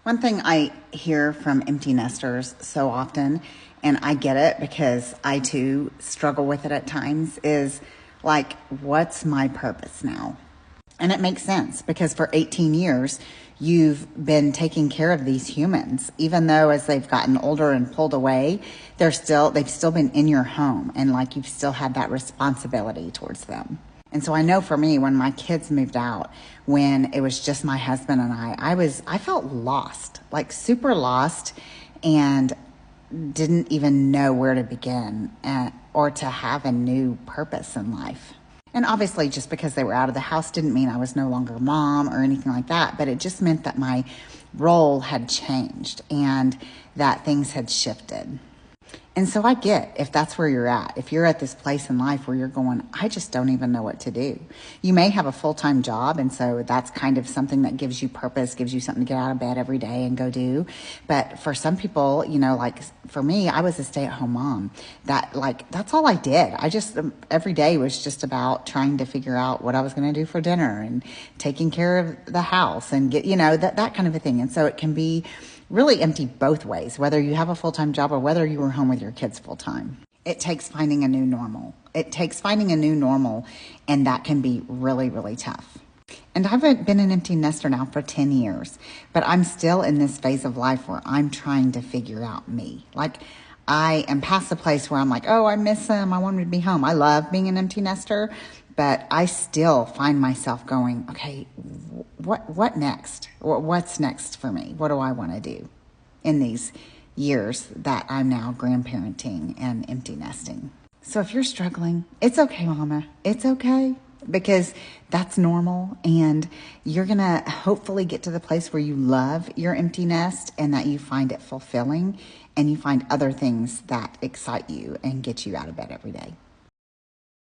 One thing I hear from empty nesters so often, and I get it because I too struggle with it at times, is like, what's my purpose now? And it makes sense because for 18 years, you've been taking care of these humans, even though as they've gotten older and pulled away, they've still been in your home, and like you've still had that responsibility towards them. And so I know for me, when my kids moved out, when it was just my husband and I felt lost, like super lost, and didn't even know where to begin or to have a new purpose in life. And obviously, just because they were out of the house didn't mean I was no longer mom or anything like that, but it just meant that my role had changed and that things had shifted. And so I get if that's where you're at. If you're at this place in life where you're going, I just don't even know what to do. You may have a full-time job, and so that's kind of something that gives you purpose, gives you something to get out of bed every day and go do. But for some people, like for me, I was a stay-at-home mom. That's all I did. Every day was just about trying to figure out what I was going to do for dinner and taking care of the house and get, that kind of a thing. And so it can be really empty both ways, whether you have a full-time job or whether you were home with your kids full-time. It takes finding a new normal. And that can be really, really tough. And I've been an empty nester now for 10 years, but I'm still in this phase of life where I'm trying to figure out me. Like, I am past the place where I'm like, oh, I miss him. I want him to be home. I love being an empty nester, but I still find myself going, okay, what next? What's next for me? What do I want to do in these years that I'm now grandparenting and empty nesting? So if you're struggling, it's okay, mama. It's okay, because that's normal, and you're going to hopefully get to the place where you love your empty nest and that you find it fulfilling and you find other things that excite you and get you out of bed every day.